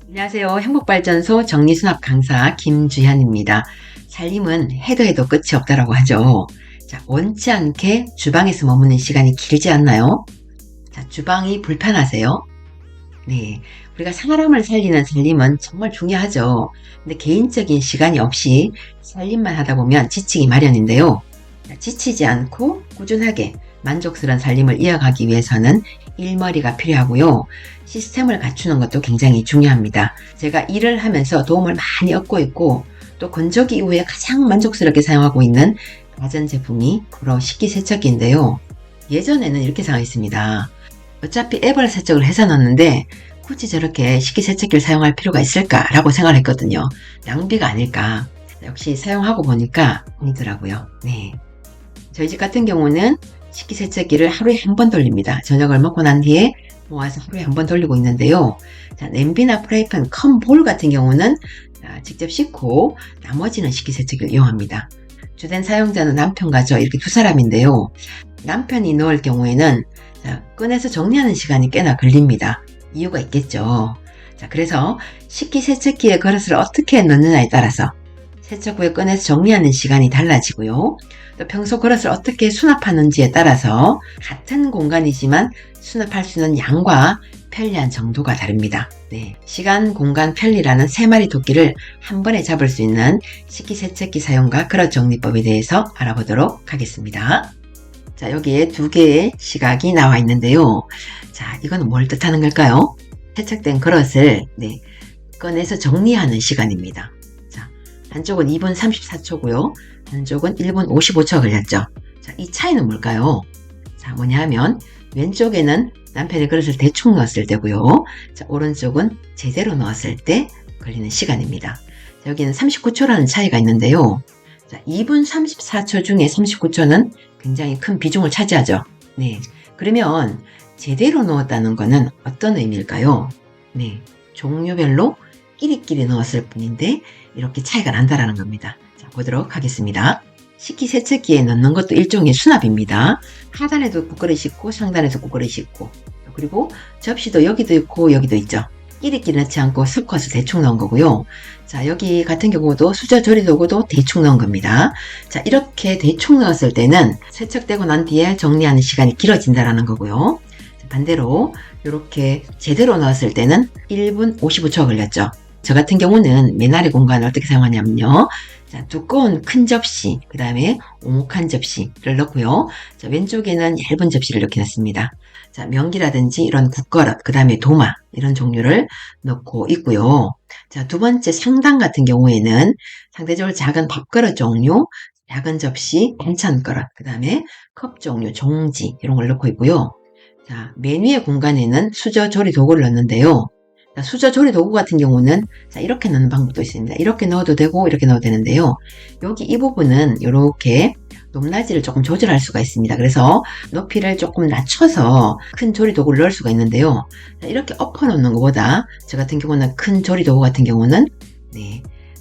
안녕하세요. 행복발전소 정리수납 강사 김주현입니다. 살림은 해도 해도 끝이 없다라고 하죠. 자, 원치 않게 주방에서 머무는 시간이 길지 않나요? 자, 주방이 불편하세요? 네. 우리가 사람을 살리는 살림은 정말 중요하죠. 근데 개인적인 시간이 없이 살림만 하다 보면 지치기 마련인데요. 자, 지치지 않고 꾸준하게 만족스러운 살림을 이어가기 위해서는 일머리가 필요하고요. 시스템을 갖추는 것도 굉장히 중요합니다. 제가 일을 하면서 도움을 많이 얻고 있고 또 건조기 이후에 가장 만족스럽게 사용하고 있는 가전제품이 바로 식기세척기인데요. 예전에는 이렇게 생각했습니다. 어차피 앱을 세척을 해서 넣었는데 굳이 저렇게 식기세척기를 사용할 필요가 있을까라고 생각을 했거든요. 낭비가 아닐까. 역시 사용하고 보니까 아니더라고요. 네. 저희 집 같은 경우는 식기세척기를 하루에 한 번 돌립니다. 저녁을 먹고 난 뒤에 모아서 하루에 한 번 돌리고 있는데요. 자, 냄비나 프라이팬, 큰 볼 같은 경우는 직접 씻고 나머지는 식기세척기를 이용합니다. 주된 사용자는 남편과 저 이렇게 두 사람인데요. 남편이 넣을 경우에는 꺼내서 정리하는 시간이 꽤나 걸립니다. 이유가 있겠죠. 자, 그래서 식기세척기에 그릇을 어떻게 넣느냐에 따라서 세척 후에 꺼내서 정리하는 시간이 달라지고요. 또 평소 그릇을 어떻게 수납하는지에 따라서 같은 공간이지만 수납할 수 있는 양과 편리한 정도가 다릅니다. 네, 시간, 공간, 편리라는 세 마리 토끼를 한 번에 잡을 수 있는 식기세척기 사용과 그릇 정리법에 대해서 알아보도록 하겠습니다. 자, 여기에 두 개의 시각이 나와 있는데요. 자, 이건 뭘 뜻하는 걸까요? 세척된 그릇을 꺼내서 정리하는 시간입니다. 자, 한쪽은 2분 34초고요. 한쪽은 1분 55초가 걸렸죠. 자, 이 차이는 뭘까요? 자, 뭐냐 하면 왼쪽에는 남편의 그릇을 대충 넣었을 때고요. 자, 오른쪽은 제대로 넣었을 때 걸리는 시간입니다. 자, 여기는 39초라는 차이가 있는데요. 자, 2분 34초 중에 39초는 굉장히 큰 비중을 차지하죠. 네. 그러면 제대로 넣었다는 것은 어떤 의미일까요? 네. 종류별로 끼리끼리 넣었을 뿐인데 이렇게 차이가 난다라는 겁니다. 자, 보도록 하겠습니다. 식기세척기에 넣는 것도 일종의 수납입니다. 하단에도 국그릇이 있고 상단에도 국그릇이 있고 그리고 접시도 여기도 있고 여기도 있죠. 끼리끼리 넣지 않고 섞어서 대충 넣은 거고요. 자, 여기 같은 경우도 수저 조리도구도 대충 넣은 겁니다. 자, 이렇게 대충 넣었을 때는 세척되고 난 뒤에 정리하는 시간이 길어진다라는 거고요. 반대로 이렇게 제대로 넣었을 때는 1분 55초가 걸렸죠. 저 같은 경우는 메나리 공간을 어떻게 사용하냐면요. 자, 두꺼운 큰 접시, 그 다음에 오목한 접시를 넣고요. 자, 왼쪽에는 얇은 접시를 이렇게 넣습니다. 자, 명기라든지 이런 국그릇, 그 다음에 도마, 이런 종류를 넣고 있고요. 자, 두 번째 상단 같은 경우에는 상대적으로 작은 밥그릇 종류, 작은 접시, 반찬 그릇, 그 다음에 컵 종류, 종지, 이런 걸 넣고 있고요. 자, 맨 위에 공간에는 수저 조리 도구를 넣는데요. 자, 수저 조리 도구 같은 경우는 자, 이렇게 넣는 방법도 있습니다. 이렇게 넣어도 되고 이렇게 넣어도 되는데요. 여기 이 부분은 이렇게 높낮이를 조금 조절할 수가 있습니다. 그래서 높이를 조금 낮춰서 큰 조리 도구를 넣을 수가 있는데요. 자, 이렇게 엎어 놓는 것보다 저 같은 경우는 큰 조리 도구 같은 경우는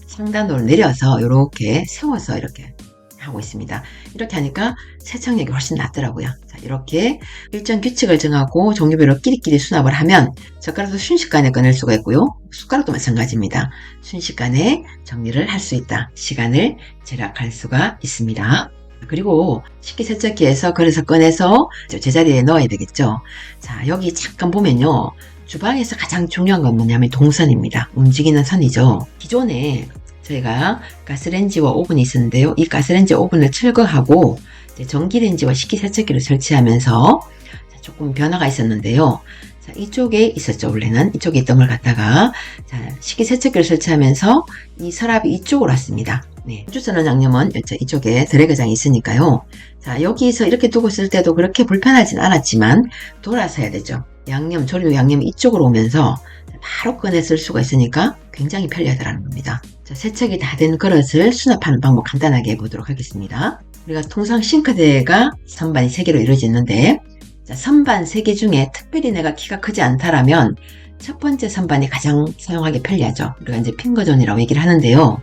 상단으로 내려서 이렇게 세워서 이렇게 하고 있습니다. 이렇게 하니까 세척력이 훨씬 낫더라고요. 자, 이렇게 일정 규칙을 정하고 종류별로 끼리끼리 수납을 하면 젓가락도 순식간에 꺼낼 수가 있고요. 숟가락도 마찬가지입니다. 순식간에 정리를 할 수 있다. 시간을 절약할 수가 있습니다. 그리고 식기세척기에서 그릇을 꺼내서 제자리에 넣어야 되겠죠. 자, 여기 잠깐 보면요. 주방에서 가장 중요한 건 뭐냐면 동선입니다. 움직이는 선이죠. 기존에 저희가 가스레인지와 오븐이 있었는데요. 이 가스레인지 오븐을 철거하고 전기레인지와 식기세척기를 설치하면서 조금 변화가 있었는데요. 자, 이쪽에 있었죠. 원래는 이쪽에 있던 걸 갖다가 식기세척기를 설치하면서 이 서랍이 이쪽으로 왔습니다. 네, 후추 쓰는 양념은 이쪽에 드래그장이 있으니까요. 자, 여기서 이렇게 두고 쓸 때도 그렇게 불편하진 않았지만 돌아서 해야 되죠. 조리도 양념이 이쪽으로 오면서 바로 꺼내 쓸 수가 있으니까 굉장히 편리하다는 겁니다. 자, 세척이 다 된 그릇을 수납하는 방법 간단하게 해보도록 하겠습니다. 우리가 통상 싱크대가 선반이 3개로 이루어지는데 자, 선반 3개 중에 특별히 내가 키가 크지 않다라면 첫 번째 선반이 가장 사용하기 편리하죠. 우리가 이제 핑거존이라고 얘기를 하는데요.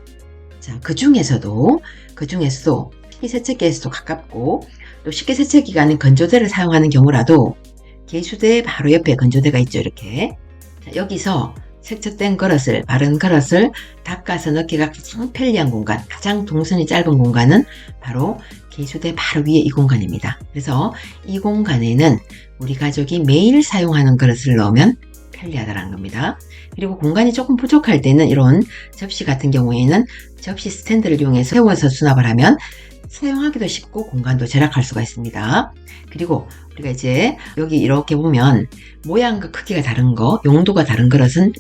자, 그 중에서도 식기세척기에서도 가깝고 또 식기세척기가 아닌 건조대를 사용하는 경우라도 개수대 바로 옆에 건조대가 있죠. 이렇게. 자, 여기서 세척된 그릇을, 마른 그릇을 닦아서 넣기가 가장 편리한 공간, 가장 동선이 짧은 공간은 바로 개수대 바로 위에 이 공간입니다. 그래서 이 공간에는 우리 가족이 매일 사용하는 그릇을 넣으면 편리하다는 겁니다. 그리고 공간이 조금 부족할 때는 이런 접시 같은 경우에는 접시 스탠드를 이용해서 세워서 수납을 하면 사용하기도 쉽고 공간도 절약할 수가 있습니다. 그리고 우리가 이제 여기 이렇게 보면 모양과 크기가 다른 거, 용도가 다른 그릇은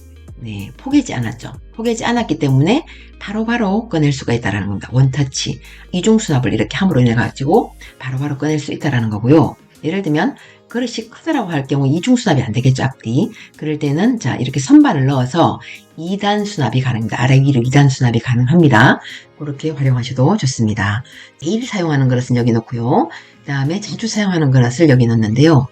포개지 않았죠. 포개지 않았기 때문에 바로바로 꺼낼 수가 있다는 겁니다. 원터치, 이중 수납을 이렇게 함으로 인해 가지고 바로바로 꺼낼 수 있다는 거고요. 예를 들면 그릇이 크다라고 할 경우 이중 수납이 안 되겠죠, 앞뒤. 그럴 때는 자 이렇게 선반을 넣어서 2단 수납이 가능합니다. 아래 위로 2단 수납이 가능합니다. 그렇게 활용하셔도 좋습니다. 매일 사용하는 그릇은 여기 넣고요. 그 다음에 자주 사용하는 그릇을 여기 넣는데요.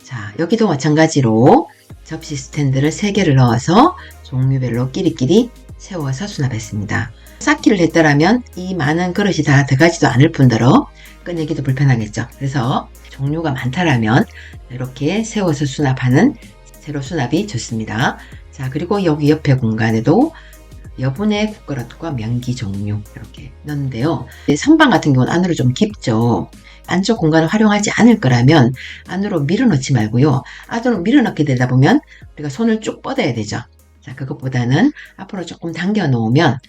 자 여기도 마찬가지로 접시 스탠드를 3개를 넣어서 종류별로 끼리끼리 세워서 수납했습니다. 쌓기를 했더라면 이 많은 그릇이 다 들어가지도 않을 뿐더러 꺼내기도 불편하겠죠. 그래서 종류가 많다라면 이렇게 세워서 수납하는 세로 수납이 좋습니다. 자 그리고 여기 옆에 공간에도 여분의 국그릇과 면기 종류 이렇게 넣는데요. 선반 같은 경우는 안으로 좀 깊죠. 안쪽 공간을 활용하지 않을 거라면 안으로 밀어넣지 말고요. 안으로 밀어넣게 되다 보면 우리가 손을 쭉 뻗어야 되죠. 자 그것보다는 앞으로 조금 당겨 놓으면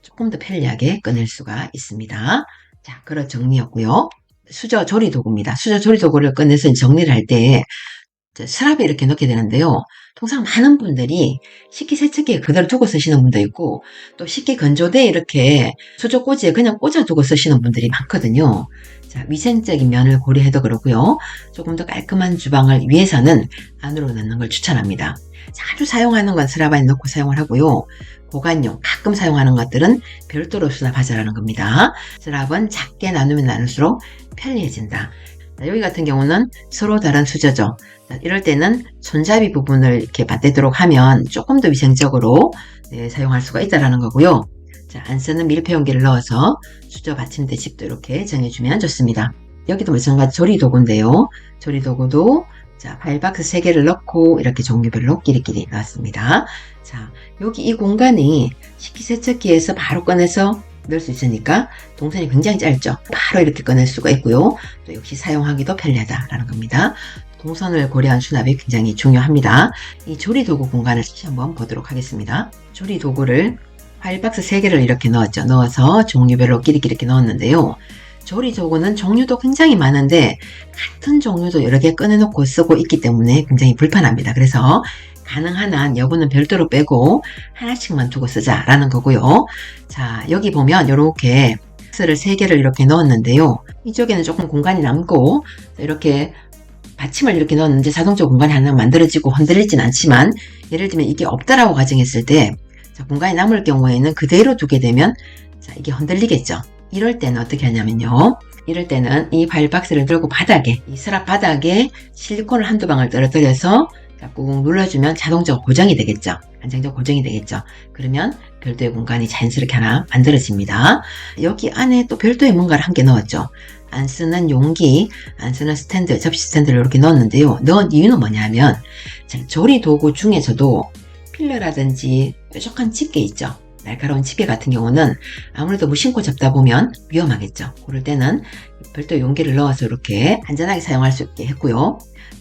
조금 더 편리하게 꺼낼 수가 있습니다. 자 그릇 정리였고요. 수저 조리 도구입니다. 수저 조리 도구를 꺼내서 정리를 할 때 서랍에 이렇게 넣게 되는데요. 통상 많은 분들이 식기세척기에 그대로 두고 쓰시는 분도 있고 또 식기건조대에 이렇게 수저꽂이에 그냥 꽂아두고 쓰시는 분들이 많거든요. 자, 위생적인 면을 고려해도 그렇고요. 조금 더 깔끔한 주방을 위해서는 안으로 넣는 걸 추천합니다. 자주 사용하는 건 서랍 안에 넣고 사용을 하고요. 보관용, 가끔 사용하는 것들은 별도로 수납하자라는 겁니다. 서랍은 작게 나누면 나눌수록 편리해진다. 여기 같은 경우는 서로 다른 수저죠. 이럴 때는 손잡이 부분을 이렇게 맞대도록 하면 조금 더 위생적으로 사용할 수가 있다는 거고요. 자, 안 쓰는 밀폐용기를 넣어서 수저 받침대 집도 이렇게 정해주면 좋습니다. 여기도 마찬가지 조리도구인데요. 조리도구도 자, 파일박스 3개를 넣고 이렇게 종류별로 끼리끼리 넣었습니다. 자, 여기 이 공간이 식기세척기에서 바로 꺼내서 넣을 수 있으니까 동선이 굉장히 짧죠. 바로 이렇게 꺼낼 수가 있고요. 또 역시 사용하기도 편리하다라는 겁니다. 동선을 고려한 수납이 굉장히 중요합니다. 이 조리도구 공간을 다시 한번 보도록 하겠습니다. 조리도구를 파일박스 3개를 이렇게 넣었죠. 넣어서 종류별로 끼리끼리 이렇게 넣었는데요. 조리도구는 종류도 굉장히 많은데 같은 종류도 여러 개 꺼내놓고 쓰고 있기 때문에 굉장히 불편합니다. 그래서 가능한 한 여분은 별도로 빼고 하나씩만 두고 쓰자라는 거고요. 자 여기 보면 이렇게 박스를 3개를 이렇게 넣었는데요. 이쪽에는 조금 공간이 남고 이렇게 받침을 이렇게 넣었는데 자동적으로 공간이 하나 만들어지고 흔들리진 않지만 예를 들면 이게 없다라고 가정했을 때 자, 공간이 남을 경우에는 그대로 두게 되면 자, 이게 흔들리겠죠. 이럴 때는 어떻게 하냐면요. 이럴 때는 이 파일박스를 들고 바닥에 이 서랍 바닥에 실리콘을 한두 방울 떨어뜨려서 꾹 눌러주면 자동적으로 고정이 되겠죠. 안정적으로 고정이 되겠죠. 그러면 별도의 공간이 자연스럽게 하나 만들어집니다. 여기 안에 또 별도의 뭔가를 함께 넣었죠. 안 쓰는 용기, 안 쓰는 스탠드, 접시 스탠드를 이렇게 넣었는데요. 넣은 이유는 뭐냐면 조리 도구 중에서도 필러라든지 뾰족한 집게 있죠. 날카로운 집게 같은 경우는 아무래도 무심코 잡다 보면 위험하겠죠. 그럴 때는 별도의 용기를 넣어서 이렇게 안전하게 사용할 수 있게 했고요.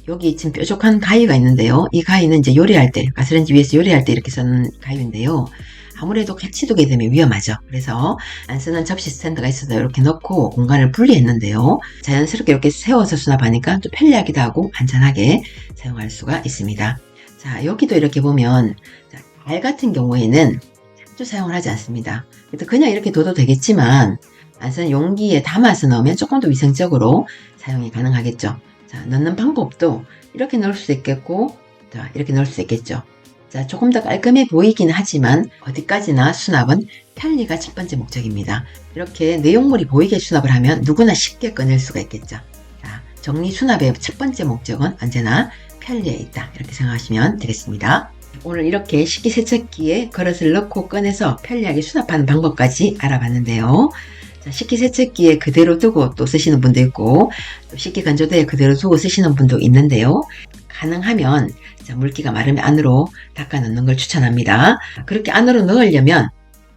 여기 지금 뾰족한 가위가 있는데요. 이 가위는 이제 요리할 때, 가스레인지 위에서 요리할 때 이렇게 쓰는 가위인데요. 아무래도 같이 두게 되면 위험하죠. 그래서 안 쓰는 접시 스탠드가 있어서 이렇게 넣고 공간을 분리했는데요. 자연스럽게 이렇게 세워서 수납하니까 좀 편리하기도 하고 안전하게 사용할 수가 있습니다. 자, 여기도 이렇게 보면 알 같은 경우에는 자주 사용을 하지 않습니다. 그래서 그냥 이렇게 둬도 되겠지만 안 쓰는 용기에 담아서 넣으면 조금 더 위생적으로 사용이 가능하겠죠. 자, 넣는 방법도 이렇게 넣을 수 있겠고, 자, 이렇게 넣을 수 있겠죠. 자, 조금 더 깔끔해 보이긴 하지만 어디까지나 수납은 편리가 첫 번째 목적입니다. 이렇게 내용물이 보이게 수납을 하면 누구나 쉽게 꺼낼 수가 있겠죠. 자, 정리 수납의 첫 번째 목적은 언제나 편리에 있다. 이렇게 생각하시면 되겠습니다. 오늘 이렇게 식기세척기에 그릇을 넣고 꺼내서 편리하게 수납하는 방법까지 알아봤는데요. 자, 식기세척기에 그대로 두고 또 쓰시는 분도 있고 또 식기건조대에 그대로 두고 쓰시는 분도 있는데요. 가능하면 물기가 마르면 안으로 닦아 넣는 걸 추천합니다. 그렇게 안으로 넣으려면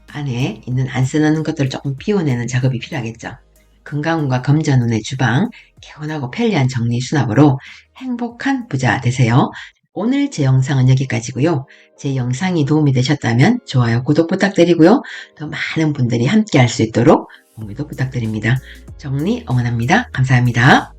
안에 있는 안 쓰는 것들을 조금 비워내는 작업이 필요하겠죠. 건강운과 검전운의 주방, 개운하고 편리한 정리 수납으로 행복한 부자 되세요. 오늘 제 영상은 여기까지고요. 제 영상이 도움이 되셨다면 좋아요, 구독 부탁드리고요. 더 많은 분들이 함께 할 수 있도록 공유도 부탁드립니다. 정리 응원합니다. 감사합니다.